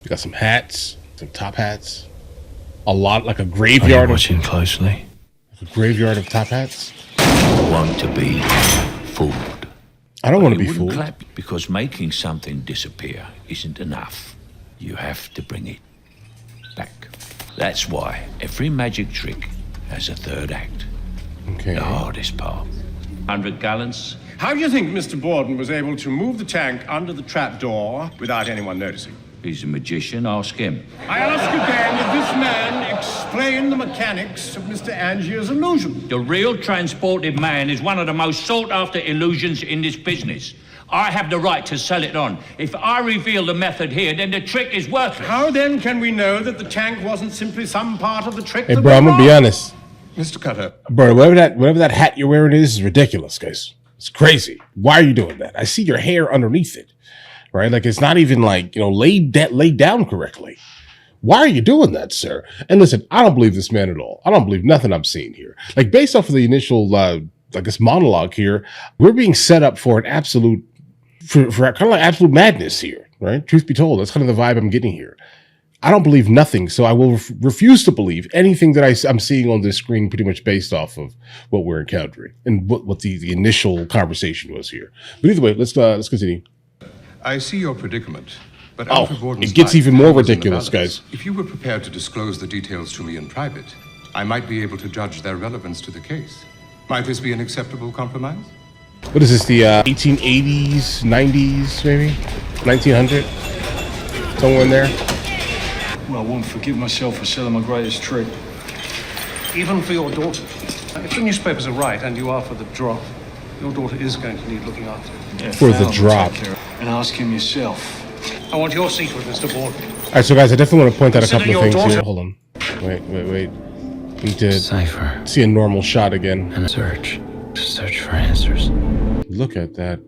We got some hats, some top hats. A lot, like a graveyard. Are you watching closely? A graveyard of top hats. I want to be fooled. I don't want to be You wouldn't fooled. clap because making something disappear isn't enough. You have to bring it back. That's why every magic trick has a third act. Okay. The hardest part. 100 gallons. How do you think Mr. Borden was able to move the tank under the trap door without anyone noticing? He's a magician, ask him. I ask again, did this man explain the mechanics of Mr. Angier's illusion? The real transported man is one of the most sought-after illusions in this business. I have the right to sell it on. If I reveal the method here, then the trick is worthless. How then can we know that the tank wasn't simply some part of the trick? Hey, that bro, I'm went gonna be wrong? honest. Mr. Cutter. Bro, whatever that hat you're wearing is ridiculous, guys. It's crazy. Why are you doing that? I see your hair underneath it, right? Like it's not even like, laid down correctly. Why are you doing that, sir? And listen, I don't believe this man at all. I don't believe nothing I'm seeing here. Like based off of the initial, I guess, monologue here, we're being set up for an absolute, for kind of like absolute madness here, right? Truth be told, that's kind of the vibe I'm getting here. I don't believe nothing, so I will refuse to believe anything that I'm seeing on this screen pretty much based off of what we're encountering and what the initial conversation was here. But either way, let's continue. I see your predicament, but Oh, Alfred Borden's it gets life even more hangs in the ridiculous, balance. guys. If you were prepared to disclose the details to me in private, I might be able to judge their relevance to the case. Might this be an acceptable compromise? What is this, the 1880s, 90s, maybe? 1900? Somewhere in there? Well, I won't forgive myself for selling my greatest trick. Even for your daughter. If the newspapers are right and you are for the drop, your daughter is going to need looking after. Yeah, For the Val will drop. take care of it. And ask him yourself. I want your seat with Mr. Borden. All right, so guys, I definitely want to point out a couple of Consider things your here. Hold on. Wait. Need to Cipher see a normal shot again. and search to search for answers. Look at that.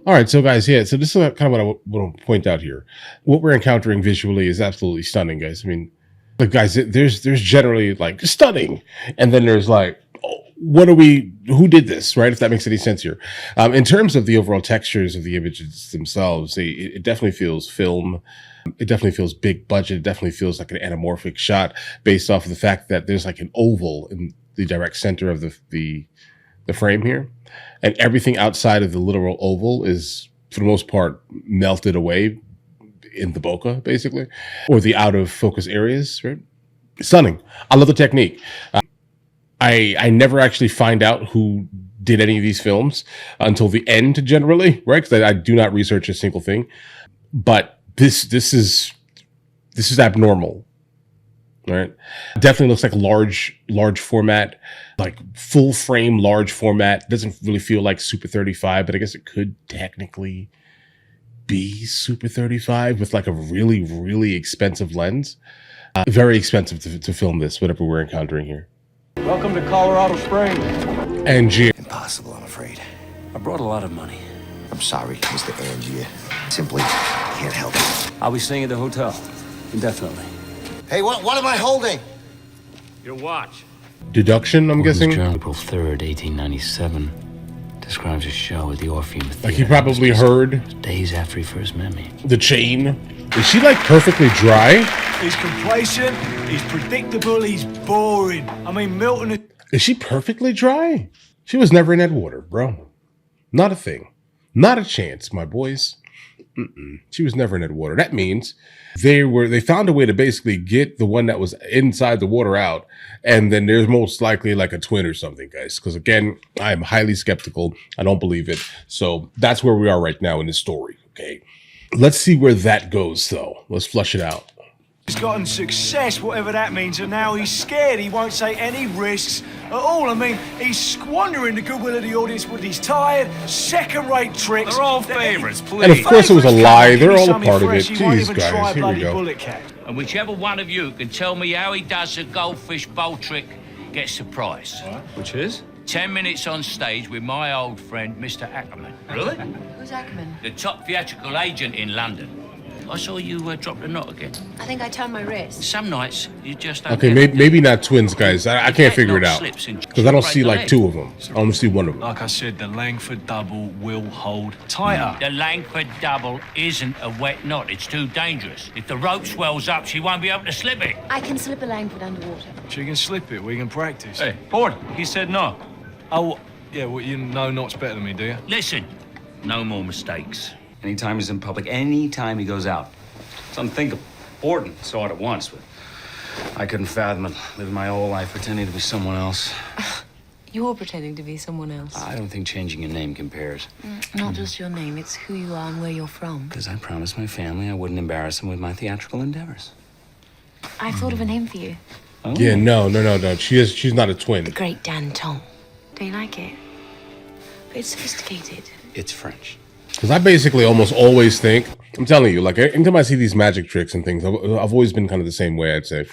All right, so guys, yeah, so this is kind of what I want to point out here. What we're encountering visually is absolutely stunning, guys. I mean, look, guys, there's generally like stunning, and then there's like, who did this, right? If that makes any sense here. In terms of the overall textures of the images themselves, it definitely feels film. It definitely feels big budget. It definitely feels like an anamorphic shot based off of the fact that there's like an oval in the direct center of the frame here. And everything outside of the literal oval is, for the most part, melted away in the bokeh, basically, or the out of focus areas, right? Stunning. I love the technique. I never actually find out who did any of these films until the end, generally, right? Because I do not research a single thing. But this is abnormal, right? Definitely looks like large format, like full frame, large format. Doesn't really feel like Super 35, but I guess it could technically be Super 35 with like a really, really expensive lens. Very expensive to film this, whatever we're encountering here. Welcome to Colorado Springs. Angier. Impossible, I'm afraid. I brought a lot of money. I'm sorry, Mr. Angier. Simply can't help it. I'll be staying at the hotel, indefinitely. Hey, what am I holding? Your watch. Deduction, I'm guessing. April 3rd, 1897. Describes a show at the Orpheum Theater. Like he probably heard days after he first met me. the chain. Is she like perfectly dry? He's complacent, he's predictable, he's boring. I mean, Milton... Is she perfectly dry? She was never in that water, bro. Not a thing. Not a chance, my boys. She was never in that water. That means they found a way to basically get the one that was inside the water out, and then there's most likely like a twin or something, guys. Because again, I am highly skeptical. I don't believe it. So that's where we are right now in this story. Okay, let's see where that goes, though. Let's flush it out. He's gotten success, whatever that means, and now he's scared. He won't take any risks at all. I mean, he's squandering the goodwill of the audience with these tired, second-rate tricks. They're all favorites, please. And of course it was a lie. They're all a Something part of it. fresh, he won't Jeez, even try guys, here we bloody go. bullet cap. And whichever one of you can tell me how he does the goldfish bowl trick gets the prize. Which is? 10 minutes on stage with my old friend, Mr. Ackerman. Really? Who's Ackerman? The top theatrical agent in London. I saw you drop the knot again. I think I turned my wrist. Some nights, you just don't Okay, get it. maybe not twins, guys. I can't figure it Knot out. slips and Because I don't break see the like leg. two of them. I only see one of them. Like I said, the Langford double will hold tighter. The Langford double isn't a wet knot. It's too dangerous. If the rope swells up, she won't be able to slip it. I can slip a Langford underwater. She can slip it, we can practice. Hey, Borden, he said no. Oh, yeah, well, you know knots better than me, do you? Listen, no more mistakes. Anytime he's in public, anytime he goes out. It's unthinkable. Borden saw it at once, but I couldn't fathom it. Living my whole life pretending to be someone else. You're pretending to be someone else. I don't think changing your name compares. Not just your name, it's who you are and where you're from. Because I promised my family I wouldn't embarrass them with my theatrical endeavors. I thought of a name for you. Oh. Yeah, no. She's not a twin. The Great Dan Tong. Do you like it? It's sophisticated. It's French. Because I basically almost always think, I'm telling you, like anytime I see these magic tricks and things, I've always been kind of the same way, I'd say.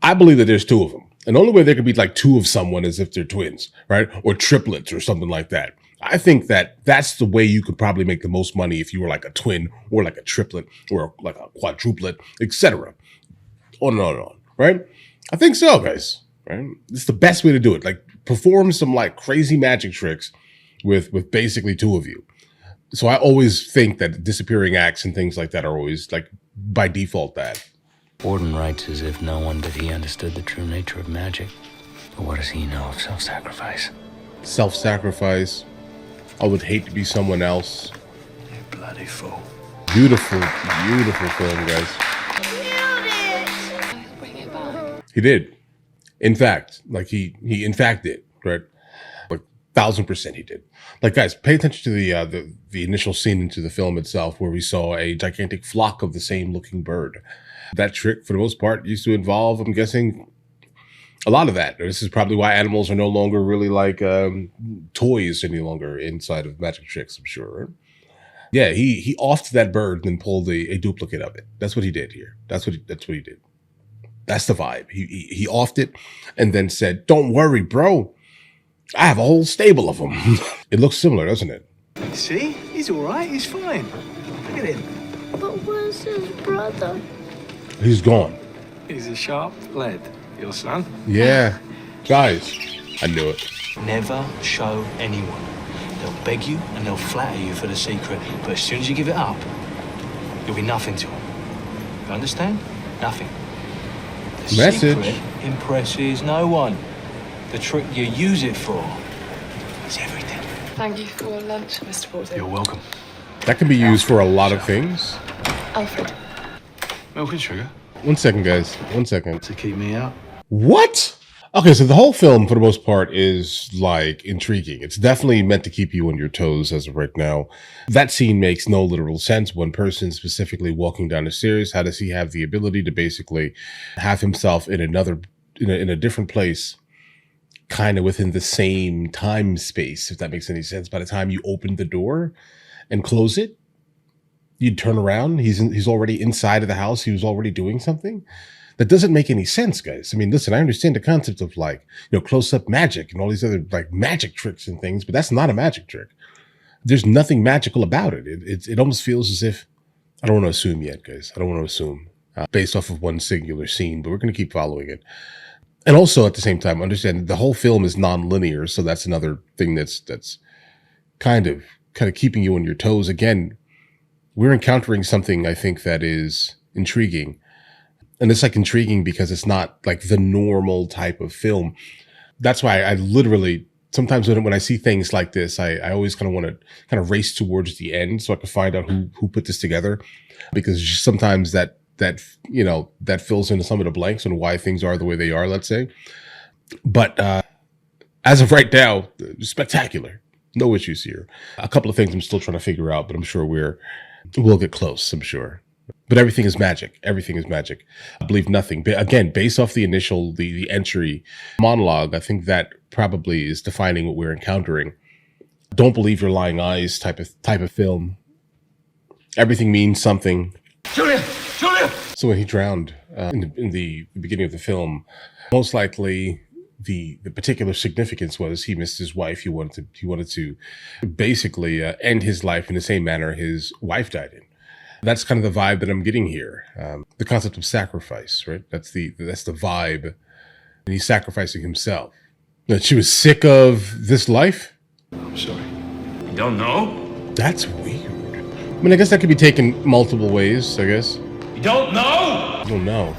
I believe that there's two of them. And the only way there could be like two of someone is if they're twins, right? Or triplets or something like that. I think that that's the way you could probably make the most money if you were like a twin or like a triplet or like a quadruplet, etc. On and on and on, right? I think so, guys, right? It's the best way to do it. Like perform some like crazy magic tricks with basically two of you. So I always think that disappearing acts and things like that are always like by default that. Borden writes as if no one but he understood the true nature of magic. But what does he know of self-sacrifice? Self-sacrifice. I would hate to be someone else. You bloody fool. Beautiful, beautiful film, guys. Bring it back. He did. In fact, like he in fact did, right? Like 1,000% he did. Like guys, pay attention to the initial scene into the film itself where we saw a gigantic flock of the same looking bird. That trick, for the most part, used to involve, I'm guessing, a lot of that. This is probably why animals are no longer really like toys any longer inside of magic tricks, I'm sure. Yeah, he offed that bird and then pulled a duplicate of it. That's what he did here. That's what he did. That's the vibe. He offed it and then said, "Don't worry, bro. I have a whole stable of them." It looks similar, doesn't it? See? He's all right. He's fine. Look at him. But where's his brother? He's gone. He's a sharp lead, your son. Yeah. Guys, I knew it. Never show anyone. They'll beg you and they'll flatter you for the secret, but as soon as you give it up, you'll be nothing to them. You understand? Nothing. The Message. secret impresses no one. The trick you use it for is everything. Thank you for lunch, Mr. Borden. You're welcome. That can be used for a lot of things. Alfred. Milk and sugar One second, guys. 1 second. to keep me out. What? Okay, so the whole film, for the most part, is like intriguing. It's definitely meant to keep you on your toes as of right now. That scene makes no literal sense. One person specifically walking down the stairs, how does he have the ability to basically have himself in a different place, kind of within the same time space, if that makes any sense? By the time you open the door and close it, you'd turn around. He's already inside of the house. He was already doing something. That doesn't make any sense, guys. I mean, listen, I understand the concept of like, close-up magic and all these other like magic tricks and things, but that's not a magic trick. There's nothing magical about it. It almost feels as if, I don't want to assume yet, guys. I don't want to assume based off of one singular scene, but we're going to keep following it. And also at the same time, understand the whole film is non-linear. So that's another thing that's kind of keeping you on your toes. Again, we're encountering something I think that is intriguing. And it's like intriguing because it's not like the normal type of film. That's why I literally, sometimes when I see things like this, I always kind of want to kind of race towards the end so I can find out who put this together. Because sometimes that fills in some of the blanks on why things are the way they are, let's say. But as of right now, spectacular. No issues here. A couple of things I'm still trying to figure out, but I'm sure we'll get close, I'm sure. But everything is magic. Everything is magic. I believe nothing. But again, based off the initial, the entry monologue, I think that probably is defining what we're encountering. Don't believe your lying eyes type of film. Everything means something. Julia! So when he drowned in the beginning of the film, most likely the particular significance was he missed his wife. He wanted to basically end his life in the same manner his wife died in. That's kind of the vibe that I'm getting here. The concept of sacrifice, right? That's the vibe. And he's sacrificing himself. That she was sick of this life. I'm sorry. You don't know? That's weird. I mean, I guess that could be taken multiple ways, I guess. You don't know? I don't know.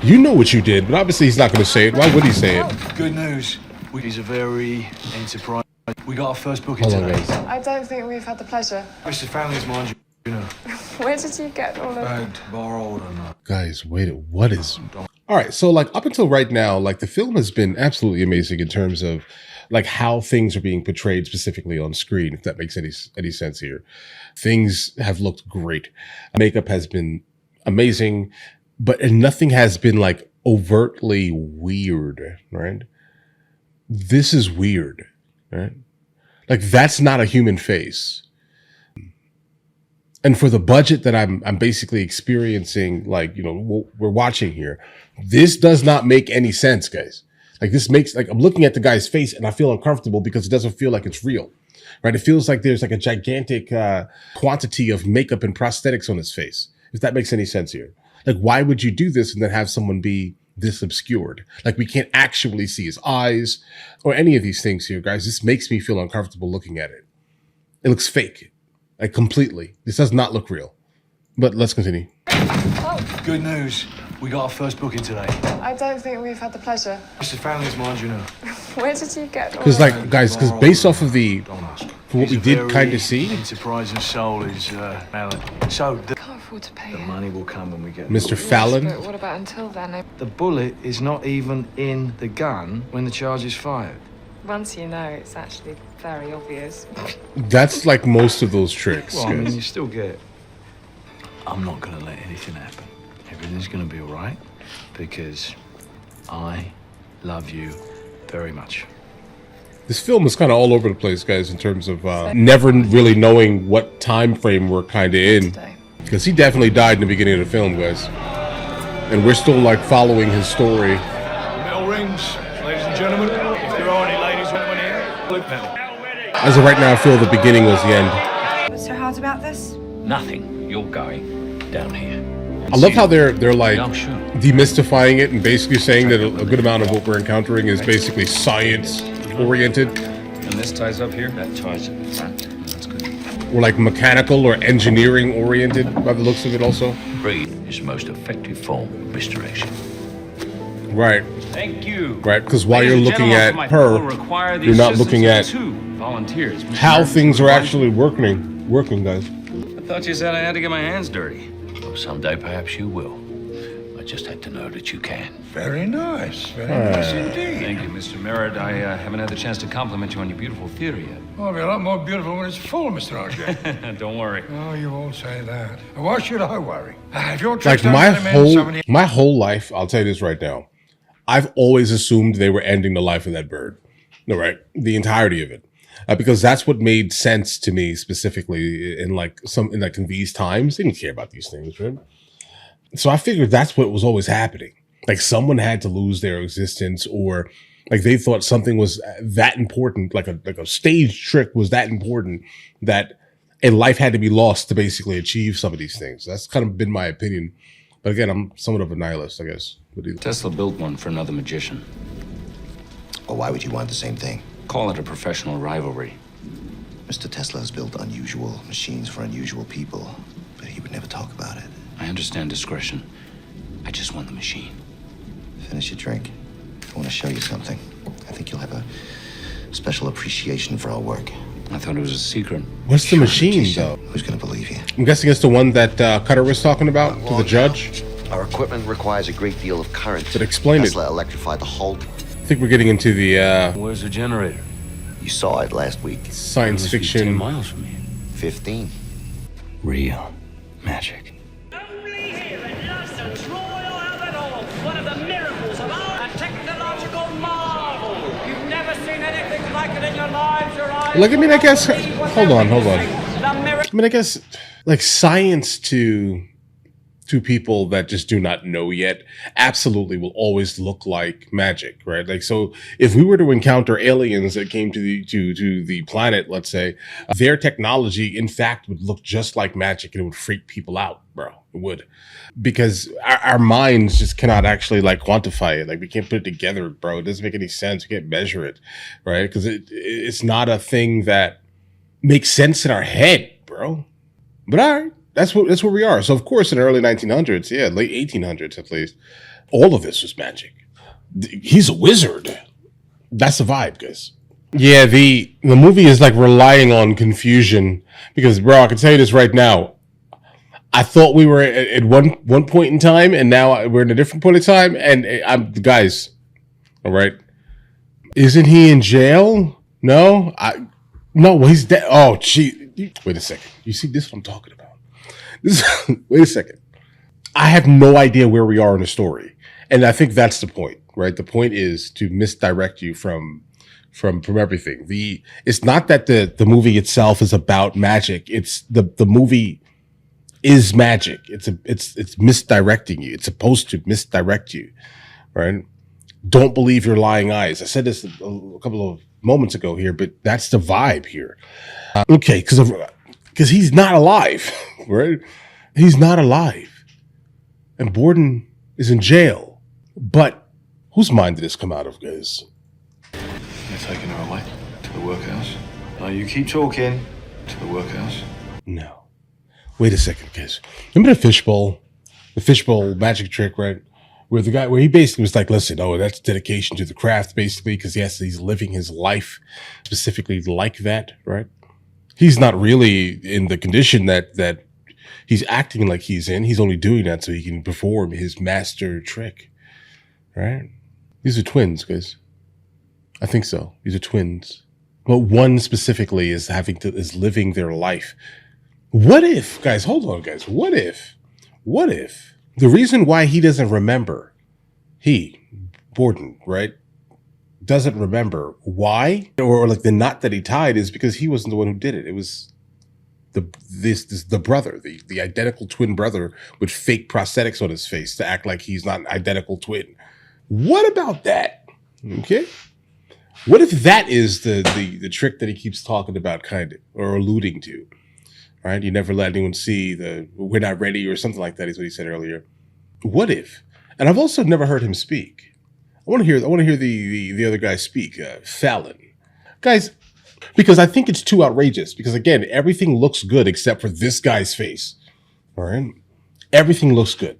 You know what you did, but obviously he's not going to say it. Why would he say it? Good news. He's a very enterprising. We got our first booking Hold on, today. guys. I don't think we've had the pleasure. Mr. Family's mind you know. Where did you get all of Begged, borrowed, and Guys, wait, what is... All right, so like up until right now, like the film has been absolutely amazing in terms of like how things are being portrayed specifically on screen, if that makes any sense here. Things have looked great. Makeup has been amazing, but nothing has been like overtly weird, right? This is weird, right? Like that's not a human face. And for the budget that I'm basically experiencing, like, you know, what we're watching here, this does not make any sense, guys. Like this makes, like, I'm looking at the guy's face and I feel uncomfortable because it doesn't feel like it's real, right? It feels like there's like a gigantic quantity of makeup and prosthetics on his face, if that makes any sense here. Like, why would you do this and then have someone be this obscured? Like, we can't actually see his eyes or any of these things here, guys. This makes me feel uncomfortable looking at it. It looks fake, like completely. This does not look real. But let's continue. Good news. We got our first booking today. I don't think we've had the pleasure. Mr. Family's mind you know. Where did you get all Because, of like, guys, because based off of the, Don't ask. for what we He's a did very kind of see, enterprising soul is Alan. So the Can't afford to pay it. money will come when we get Mr. Yes, Fallon, but what about until then? The bullet is not even in the gun when the charge is fired. Once you know, it's actually very obvious. that's like most of those tricks, Well, I mean, guys. you still get it. I'm not gonna let anything happen. Everything's gonna be all right because I love you very much. This film is kind of all over the place, guys, in terms of never really knowing what time frame we're kind of in. Today. Because he definitely died in the beginning of the film, guys. And we're still, like, following his story. Bell rings, ladies and gentlemen. If there are any ladies or gentlemen here, blue pedal. As of right now, I feel the beginning was the end. What's so hard about this? Nothing. You're going down here. I love how they're like Oh, sure. demystifying it and basically saying that a good amount of what we're encountering is basically science-oriented. And this ties up here? That ties up. That's good. Or like mechanical or engineering-oriented by the looks of it also. Breathe is the most effective form of restoration. Right, Thank you. right. Because while you're Ladies and looking gentlemen, at my people her, require the you're not assistance looking of at two volunteers. Mr. how Merritt, things are supervisor. actually working, guys. I thought you said I had to get my hands dirty. Well, someday perhaps you will. I just had to know that you can. Very nice. Very nice indeed. Thank you, Mr. Merritt. I haven't had the chance to compliment you on your beautiful theater yet. Oh, it'll be a lot more beautiful when it's full, Mr. Archer. Don't worry. Oh, you won't say that. Why should I worry? If your Like tricks don't my get 'em in, somebody... whole life, I'll tell you this right now. I've always assumed they were ending the life of that bird. No, right? The entirety of it. Because that's what made sense to me specifically in these times. They didn't care about these things, right? So I figured that's what was always happening. Like someone had to lose their existence, or like they thought something was that important, like a stage trick was that important that a life had to be lost to basically achieve some of these things. That's kind of been my opinion. But again, I'm somewhat of a nihilist, I guess. Tesla built one for another magician. Well, why would you want the same thing? Call it a professional rivalry. Mr. Tesla has built unusual machines for unusual people, but he would never talk about it. I understand discretion. I just want the machine. Finish your drink. I want to show you something. I think you'll have a special appreciation for our work. I thought it was a secret. What's the machine, though? Who's going to believe you? I'm guessing it's the one that Cutter was talking about to the judge. Our equipment requires a great deal of current. But explain it. Tesla electrified the whole... I think we're getting into the Where's the generator? You saw it last week. science Must be 10 fiction. miles from here. 15. Real magic. Only here at London's Royal Albert Hall, one of the miracles of art, a technological marvel. You've never seen anything like it in your lives, your eyes. Like, I mean, I guess. Hold on. The miracle. I mean, I guess like science to to people that just do not know yet absolutely will always look like magic, right? Like, so if we were to encounter aliens that came to the planet, let's say, their technology in fact would look just like magic, and it would freak people out, bro. It would, because our minds just cannot actually like quantify it. Like, we can't put it together, bro. It doesn't make any sense. We can't measure it, right? Because it's not a thing that makes sense in our head, bro. But all right. That's where we are. So of course, in the early 1900s, yeah, late 1800s at least, all of this was magic. He's a wizard. That's the vibe, guys. Yeah, the movie is like relying on confusion because, bro, I can tell you this right now. I thought we were at one point in time, and now we're in a different point in time. And guys, all right, isn't he in jail? No, well, he's dead. Oh, gee, wait a second. You see, this is what I'm talking about. Wait a second. I have no idea where we are in the story. And I think that's the point, right? The point is to misdirect you from everything. It's not that the movie itself is about magic. It's the movie is magic. It's misdirecting you. It's supposed to misdirect you, right? Don't believe your lying eyes. I said this a couple of moments ago here, but that's the vibe here. Okay, because he's not alive, right? He's not alive. And Borden is in jail. But whose mind did this come out of, guys? You're taking her away to the workhouse? No, you keep talking. To the workhouse? No. Wait a second, guys. Remember the fishbowl magic trick, right? Where he basically was like, listen, that's dedication to the craft, basically, because he's living his life specifically like that, right? He's not really in the condition that he's acting like he's in. He's only doing that so he can perform his master trick, right? These are twins, guys. I think so. These are twins. But one specifically is living their life. What if, guys, hold on, guys. What if the reason why he doesn't remember, Borden, right, doesn't remember why, or like the knot that he tied, is because he wasn't the one who did it. It was the brother, the identical twin brother with fake prosthetics on his face to act like he's not an identical twin. What about that? Okay. What if that is the trick that he keeps talking about, kind of, or alluding to? Right? You never let anyone see we're not ready, or something like that is what he said earlier. What if? And I've also never heard him speak. I want to hear the other guy speak, Fallon. Guys, because I think it's too outrageous. Because again, everything looks good except for this guy's face. All right? Everything looks good.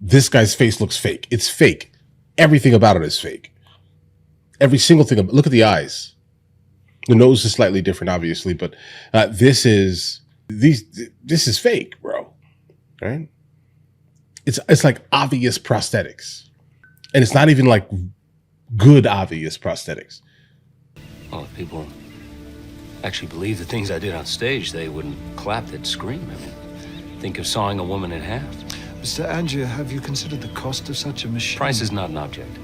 This guy's face looks fake. It's fake. Everything about it is fake. Every single thing. Look at the eyes. The nose is slightly different, obviously, but this is fake, bro. Right? It's like obvious prosthetics. And it's not even like good obvious prosthetics. Well, if people actually believed the things I did on stage, they wouldn't clap, they'd scream. I mean, think of sawing a woman in half. Mr. Angier, have you considered the cost of such a machine? Price is not an object.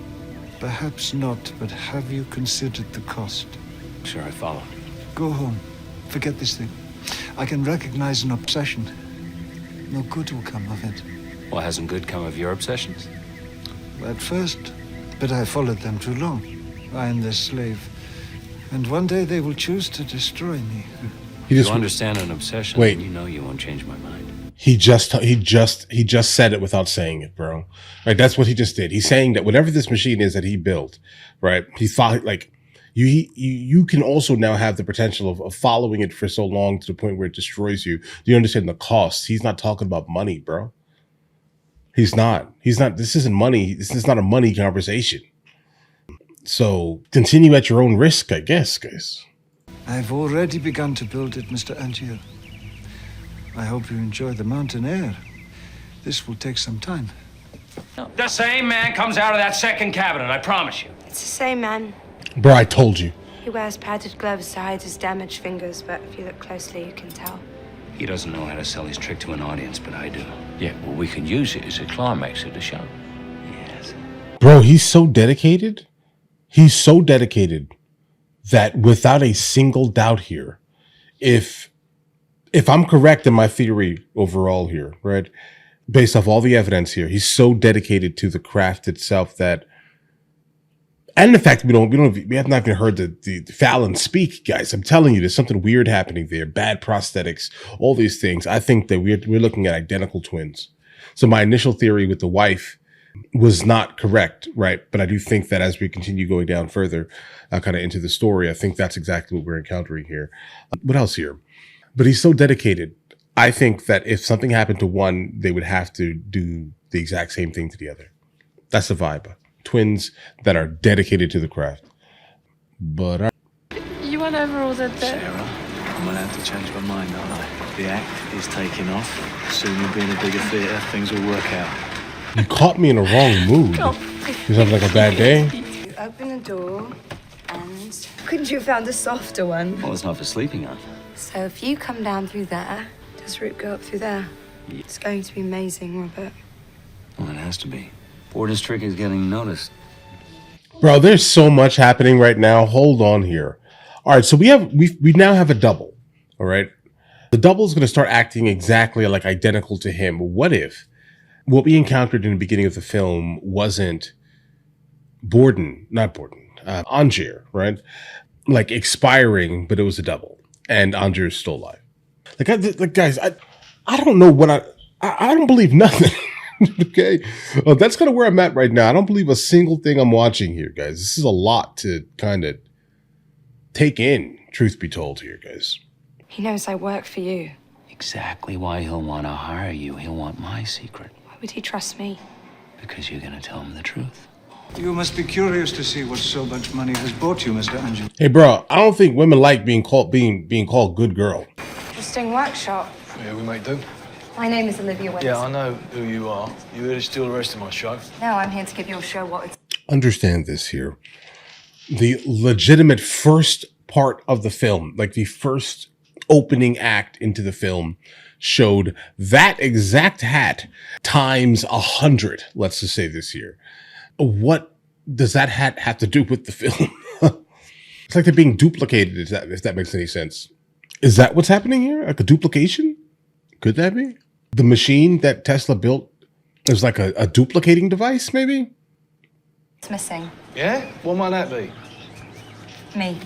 Perhaps not, but have you considered the cost? Sure, I follow. Go home. Forget this thing. I can recognize an obsession. No good will come of it. Well, hasn't good come of your obsessions? At first, but I followed them too long. I am their slave. And one day they will choose to destroy me. You understand an obsession, wait. You know you won't change my mind. He just said it without saying it, bro. Right? That's what he just did. He's saying that whatever this machine is that he built, right? He thought like you can also now have the potential of following it for so long to the point where it destroys you. Do you understand the cost? He's not talking about money, bro. He's not. This isn't money. This is not a money conversation. So continue at your own risk, I guess, guys. I've already begun to build it, Mr. Angier. I hope you enjoy the mountain air. This will take some time. The same man comes out of that second cabinet, I promise you. It's the same man. Bro, I told you. He wears padded gloves to hide his damaged fingers, but if you look closely, you can tell. He doesn't know how to sell his trick to an audience, but I do. Yeah, well, we can use it as a climax of the show. Yes. Bro, he's so dedicated. He's so dedicated that without a single doubt here, if I'm correct in my theory overall here, right? based off all the evidence here, he's so dedicated to the craft itself that, and the fact we have not even heard the Fallon speak, guys. I'm telling you, there's something weird happening there. Bad prosthetics, all these things. I think that we're looking at identical twins. So my initial theory with the wife was not correct, right? But I do think that as we continue going down further, kind of into the story, I think that's exactly what we're encountering here. What else here? But he's so dedicated. I think that if something happened to one, they would have to do the exact same thing to the other. That's the vibe. Twins that are dedicated to the craft. But You went over all the... Sarah, I'm allowed to change my mind, aren't I? The act is taking off. Soon you'll be in a bigger theatre. Things will work out. you caught me in a wrong mood. You having like a bad day? You open the door and... Couldn't you have found a softer one? Well, it's not for sleeping on. So if you come down through there, does route go up through there? It's going to be amazing, Robert. Well, it has to be. Borden's trick is getting noticed. Bro, there's so much happening right now. Hold on here. All right, so we now have a double. All right. The double is going to start acting exactly like identical to him. What if what we encountered in the beginning of the film wasn't Angier, right? Like expiring, but it was a double, and Angier is still alive. Like guys, I don't know what I don't believe nothing. Okay, that's kind of where I'm at right now. I don't believe a single thing I'm watching here, guys. This is a lot to kind of take in, truth be told here, guys. He knows I work for you. Exactly why he'll want to hire you. He'll want my secret. Why would he trust me? Because you're going to tell him the truth. You must be curious to see what so much money has bought you, Mr. Angier. Hey, bro, I don't think women like being called good girl. Interesting workshop. Yeah, we might do. My name is Olivia West. Yeah, I know who you are. You here to steal the rest of my show? No, I'm here to give your show what it's... Understand this here. The legitimate first part of the film, like the first opening act into the film, showed that exact hat times 100, let's just say this year. What does that hat have to do with the film? It's like they're being duplicated, if that makes any sense. Is that what's happening here? Like a duplication? Could that be? The machine that Tesla built is like a duplicating device, maybe? It's missing. Yeah? What might that be? Me.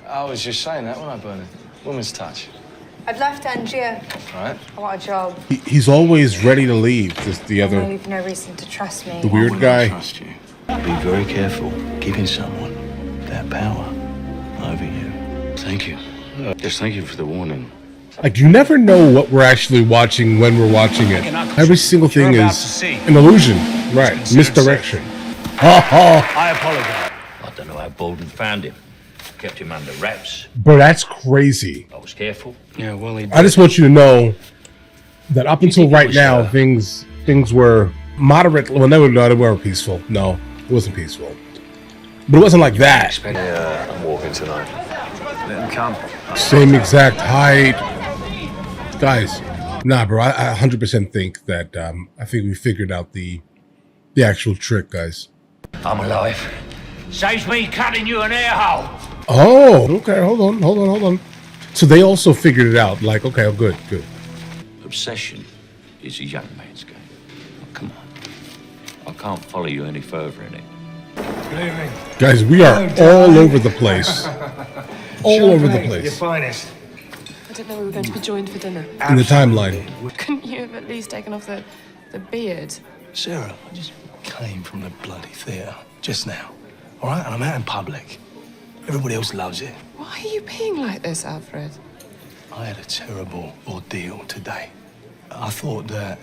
I was just saying that when I burned it. Woman's touch. I've left Angier. Right. I want a job. He's always ready to leave. Just the I other, know you've no reason to trust me. the weird I guy. trust you. Be very careful giving someone that power over you. Thank you. Just thank you for the warning. Like, you never know what we're actually watching when we're watching it. Every single thing is an illusion. Right. Misdirection. I apologize. I don't know how Borden found him. Kept him under wraps. Bro, that's crazy. I was careful. Yeah, well, he I just want you to know that up until right now, things were moderate. Well, they were peaceful. No, it wasn't peaceful. But it wasn't like that. Yeah, I'm walking tonight. Let him come. Same exact height. Guys, nah, bro, I 100% think that, I think we figured out the actual trick, guys. I'm alive. Saves me cutting you an air hole. Oh, okay, hold on. So they also figured it out, like, okay, oh, good. Obsession is a young man's game. Oh, come on. I can't follow you any further in it. Good evening. Guys, we are all over the place. All over the Your place. finest. I didn't know we were going to be joined for dinner. In the timeline. Couldn't you have at least taken off the beard? Sarah, I just came from the bloody theatre just now. All right? And I'm out in public. Everybody else loves it. Why are you being like this, Alfred? I had a terrible ordeal today. I thought that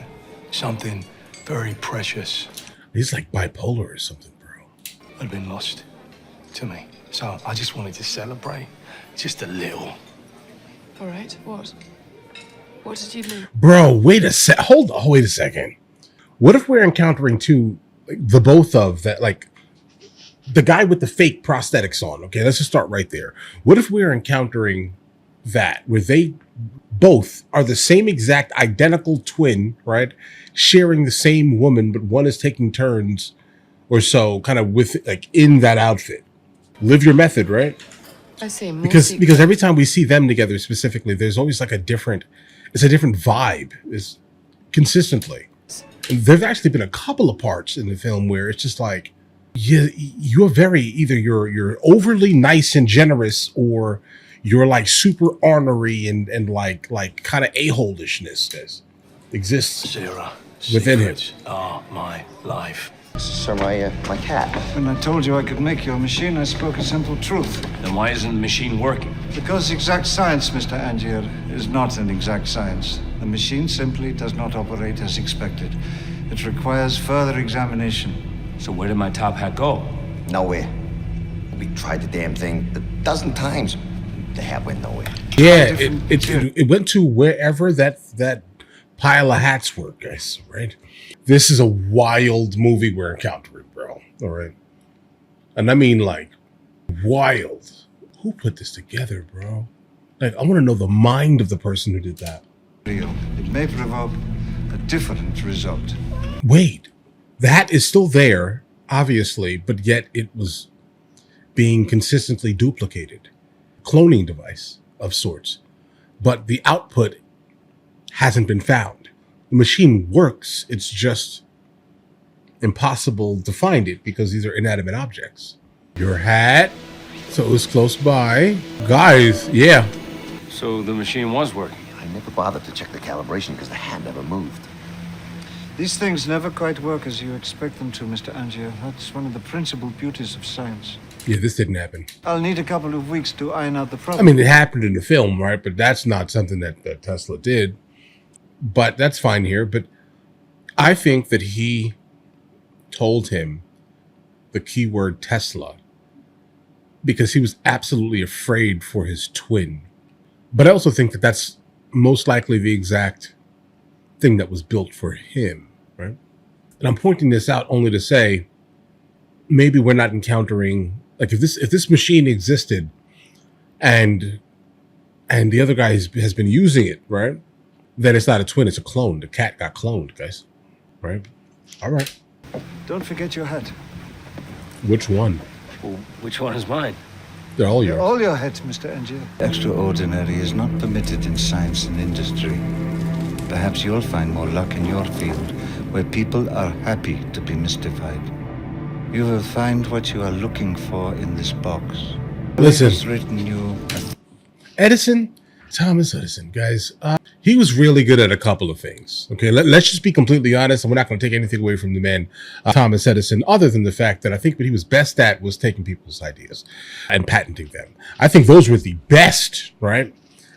something very precious He's like bipolar or something, bro. had been lost to me. So I just wanted to celebrate just a little. All right, what? What did you do? Bro, wait a second. What if we're encountering the both of that, like the guy with the fake prosthetics on? Okay, let's just start right there. What if we're encountering that where they both are the same exact identical twin, right? Sharing the same woman, but one is taking turns or so kind of with like in that outfit. Live your method, right? I see. Because every time we see them together specifically, there's always like it's a different vibe is consistently. There's actually been a couple of parts in the film where it's just like, you're very, either you're overly nice and generous, or you're like super ornery and like kind of a-holishness that exists Zero within him. secrets are my life. Sir, my cat. When I told you I could make your machine, I spoke a simple truth. Then why isn't the machine working? Because exact science, Mr. Angier, is not an exact science. The machine simply does not operate as expected. It requires further examination. So where did my top hat go? Nowhere. We tried the damn thing a dozen times. The hat went nowhere. Yeah, it went to wherever that pile of hats were, guys, right? This is a wild movie we're encountering, bro. All right. And I mean, like, wild. Who put this together, bro? Like, I want to know the mind of the person who did that. Real. It may provoke a different result. Wait, the hat is still there, obviously, but yet it was being consistently duplicated. Cloning device of sorts. But the output hasn't been found. The machine works, it's just impossible to find it because these are inanimate objects. Your hat, so it was close by. Guys, yeah. So the machine was working. I never bothered to check the calibration because the hat never moved. These things never quite work as you expect them to, Mr. Angier. That's one of the principal beauties of science. Yeah, this didn't happen. I'll need a couple of weeks to iron out the I problem. mean, it happened in the film, right? But that's not something that Tesla did. But that's fine here. But I think that he told him the keyword Tesla because he was absolutely afraid for his twin. But I also think that that's most likely the exact thing that was built for him, right? And I'm pointing this out only to say, maybe we're not encountering, like, if this machine existed and the other guy has been using it, right? Then it's not a twin, it's a clone. The cat got cloned, guys. Right? All right. Don't forget your hat. Which one? Well, which one is mine? They're all yours. They're all your hats, Mr. Angier. Extraordinary is not permitted in science and industry. Perhaps you'll find more luck in your field, where people are happy to be mystified. You will find what you are looking for in this box. Listen. Has written you Edison, Thomas Edison, guys, he was really good at a couple of things. Okay, let's just be completely honest, and we're not going to take anything away from the man, Thomas Edison, other than the fact that I think what he was best at was taking people's ideas and patenting them. I think those were the best, right?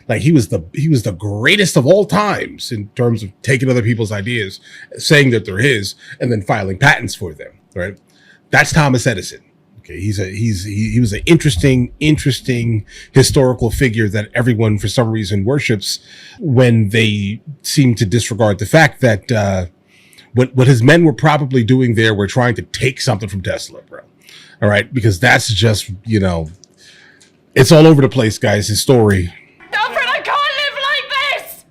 Like he was the greatest of all times in terms of taking other people's ideas, saying that they're his, and then filing patents for them, right? That's Thomas Edison. Okay, he was an interesting historical figure that everyone for some reason worships when they seem to disregard the fact that what his men were probably doing there were trying to take something from Tesla, bro. All right, because that's just, it's all over the place, guys. His story. Alfred, I can't live like this!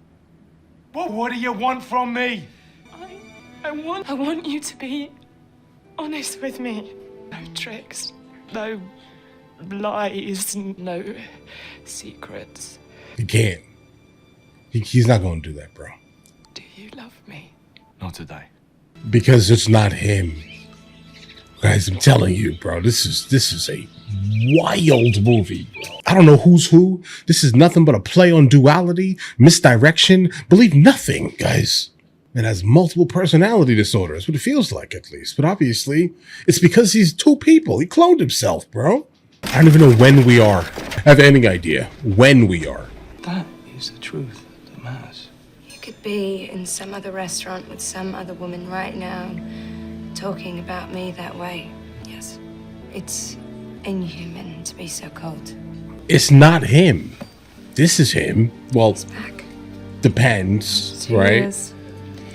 Well, what do you want from me? I want you to be honest with me. No tricks, no lies, no secrets. He can't. He's not going to do that, bro. Do you love me? Not today. Because it's not him. Guys, I'm telling you, bro, this is a wild movie, bro. I don't know who's who. This is nothing but a play on duality, misdirection. Believe nothing, guys. And has multiple personality disorders, what it feels like at least. But obviously, it's because he's two people. He cloned himself, bro. I don't even know when we are. I have any idea when we are. That is the truth that matters. You could be in some other restaurant with some other woman right now, talking about me that way. Yes, it's inhuman to be so cold. It's not him. This is him. Well, depends, right?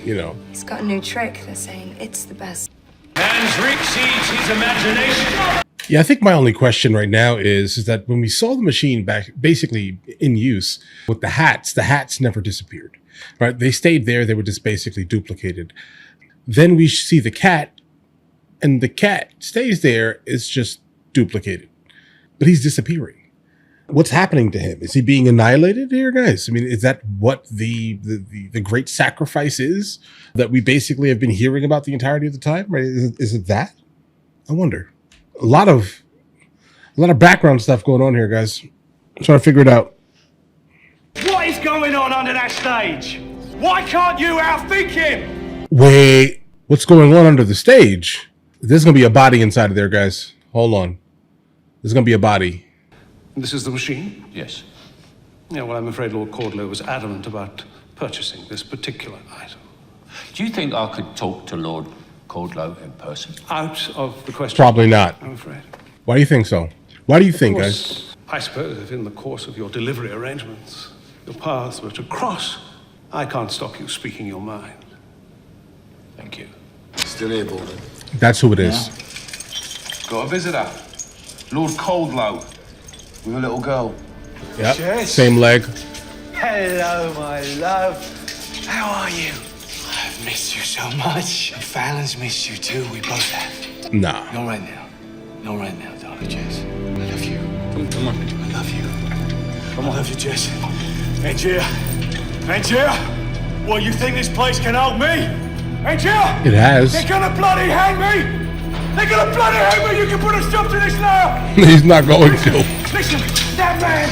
He's got a new trick. They're saying it's the best. Hans exceeds his imagination. Yeah, I think my only question right now is that when we saw the machine back basically in use with the hats never disappeared, right? They stayed there. They were just basically duplicated. Then we see the cat, and the cat stays there. It's just duplicated, but he's disappearing. What's happening to him? Is he being annihilated here, guys? I mean, is that what the great sacrifice is that we basically have been hearing about the entirety of the time? Right? Is it that? I wonder. A lot of background stuff going on here, guys. I'm trying to figure it out. What is going on under that stage? Why can't you outthink him? Wait, what's going on under the stage? There's going to be a body inside of there, guys. Hold on. There's going to be a body. This is the machine? Yes. Yeah, well, I'm afraid Lord Cordlow was adamant about purchasing this particular item. Do you think I could talk to Lord Cordlow in person? Out of the question. Probably not. I'm afraid. Why do you think so? Why do you think, guys? I suppose if in the course of your delivery arrangements, your paths were to cross, I can't stop you speaking your mind. Thank you. Still here, Borden. That's who it is. Got a visitor. Lord Coldlow. With a little girl. Yep. Yes. Same leg. Hello, my love. How are you? I've missed you so much. And Fallon's missed you too. We both have. Nah. Not right now. Not right now, darling Jess. I love you. Come on. I love you. I love you, Jess. Angier. Angier! What, you think this place can hold me? Angier! It has. They're gonna bloody hang me! They're gonna bloody hang me! You can put a stop to this now! He's not going to. Listen, that man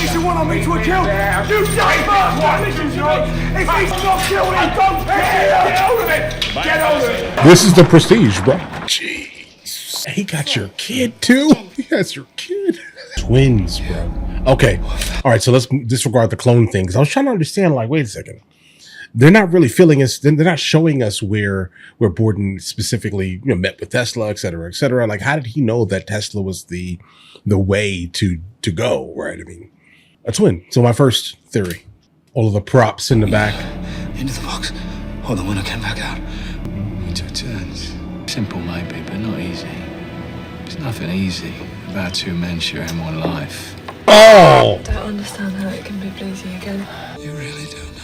is the one I mean to a kill. You say first, now listen to me. If he's not killed, I don't care. Get hold of it. Get hold of it. This is the prestige, bro. Jeez. He got your kid too? He has your kid. Twins, bro. Okay. All right, so let's disregard the clone thing. Because I was trying to understand, like, wait a second. They're not really filling us. They're not showing us where Borden specifically, met with Tesla, et cetera, et cetera. Like, how did he know that Tesla was the way to go? Right. I mean, a twin. So my first theory, all of the props in the back. Into the box. Hold on when I came back out. We took turns. Simple maybe, but not easy. There's nothing easy about two men sharing one life. Oh! I don't understand how it can be pleasing again. You really don't know.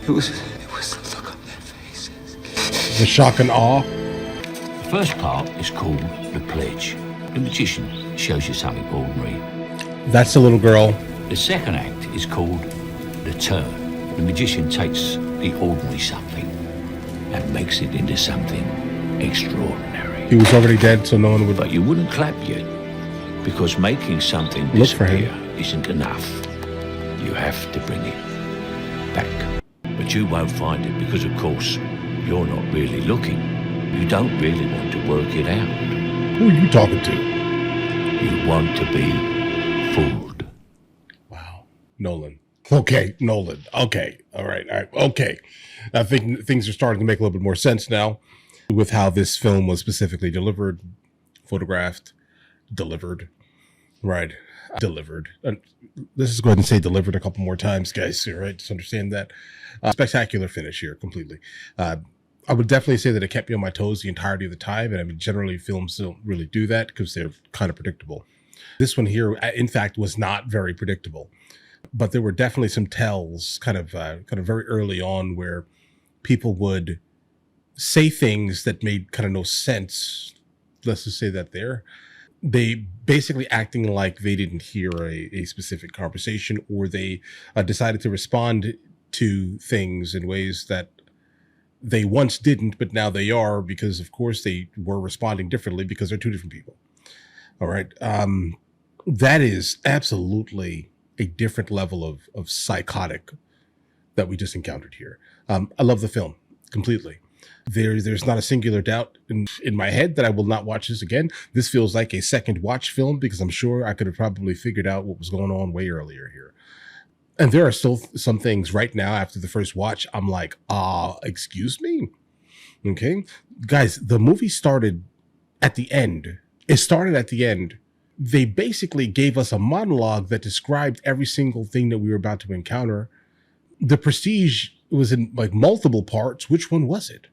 It was the look on their faces. The shock and awe. The first part is called The Pledge. The magician shows you something ordinary. That's the little girl. The second act is called The Turn. The magician takes the ordinary something and makes it into something extraordinary. He was already dead, so no one would. But you wouldn't clap yet, because making something Look for disappear him. isn't enough. You have to bring it back. But you won't find it because, of course, you're not really looking. You don't really want to work it out. Who are you talking to? You want to be fooled. Wow. Nolan. Okay, Nolan. Okay. All right. Okay. I think things are starting to make a little bit more sense now with how this film was specifically delivered, photographed, delivered. Right. Delivered. Let's just go ahead and say delivered a couple more times, guys. All right. Just understand that. Spectacular finish here, completely. I would definitely say that it kept me on my toes the entirety of the time. And I mean, generally films don't really do that because they're kind of predictable. This one here, in fact, was not very predictable, but there were definitely some tells kind of very early on where people would say things that made kind of no sense. Let's just say that they basically acting like they didn't hear a specific conversation, or they decided to respond to things in ways that they once didn't, but now they are, because of course they were responding differently because they're two different people. All right. That is absolutely a different level of psychotic that we just encountered here. I love the film completely. There's not a singular doubt in my head that I will not watch this again. This feels like a second watch film because I'm sure I could have probably figured out what was going on way earlier here. And there are still some things right now after the first watch, I'm like, excuse me? Okay. Guys, the movie started at the end. It started at the end. They basically gave us a monologue that described every single thing that we were about to encounter. The Prestige was in like multiple parts. Which one was it?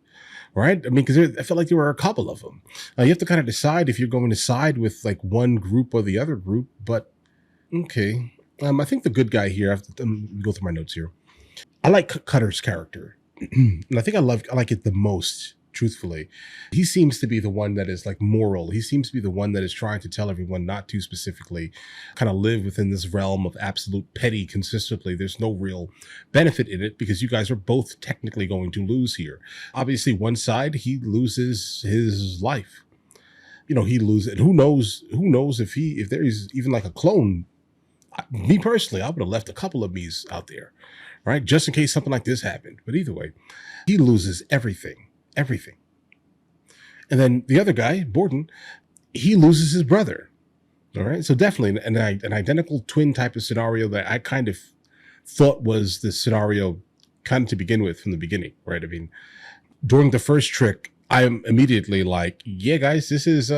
Right? I mean, because I felt like there were a couple of them. You have to kind of decide if you're going to side with like one group or the other group, but okay. I think the good guy here, I have to go through my notes here. I like Cutter's character. And I think I like it the most truthfully. He seems to be the one that is like moral. He seems to be the one that is trying to tell everyone not to specifically kind of live within this realm of absolute petty consistently. There's no real benefit in it because you guys are both technically going to lose here. Obviously, one side, he loses his life. He loses it. Who knows if there is even like a clone. Me personally, I would have left a couple of me's out there, right? Just in case something like this happened. But either way, he loses everything. And then the other guy, Borden, he loses his brother. All right. So definitely an identical twin type of scenario that I kind of thought was the scenario kind of to begin with from the beginning, right? I mean, during the first trick, I am immediately like, yeah, guys, this is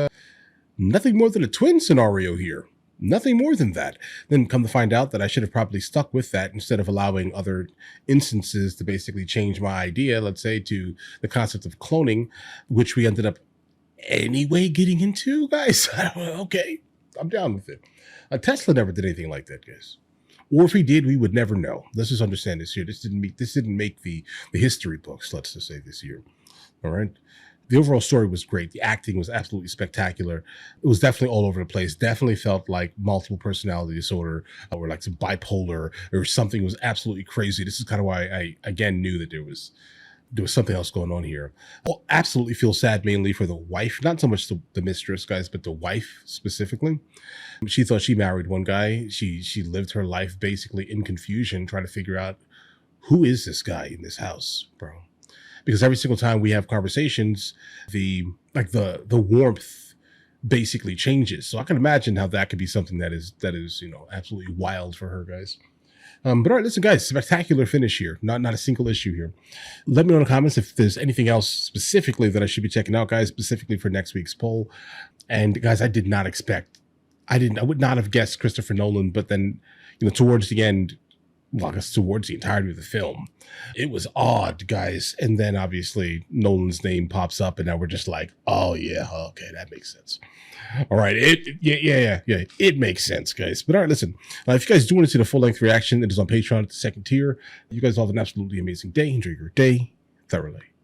nothing more than a twin scenario here. Nothing more than that. Then come to find out that I should have probably stuck with that instead of allowing other instances to basically change my idea, let's say, to the concept of cloning, which we ended up anyway getting into, guys. Okay, I'm down with it. Tesla never did anything like that, guys. Or if he did, we would never know. Let's just understand this here. This didn't make the history books, let's just say, this year. All right. The overall story was great. The acting was absolutely spectacular. It was definitely all over the place. Definitely felt like multiple personality disorder or like some bipolar or something was absolutely crazy. This is kind of why I, again, knew that there was something else going on here. I'll absolutely feel sad mainly for the wife, not so much the mistress, guys, but the wife specifically. She thought she married one guy. She lived her life basically in confusion, trying to figure out who is this guy in this house, bro? Because every single time we have conversations, the warmth basically changes. So I can imagine how that could be something that is absolutely wild for her, guys. But all right, listen, guys, spectacular finish here. Not a single issue here. Let me know in the comments if there's anything else specifically that I should be checking out, guys, specifically for next week's poll. And guys, I would not have guessed Christopher Nolan, but then, towards the end, well, I guess towards the entirety of the film, it was odd, guys. And then obviously Nolan's name pops up and now we're just like, oh yeah, okay, that makes sense. All right. Yeah. It makes sense, guys. But all right, listen, if you guys do want to see the full length reaction, it is on Patreon at the second tier. You guys all have an absolutely amazing day. Enjoy your day thoroughly.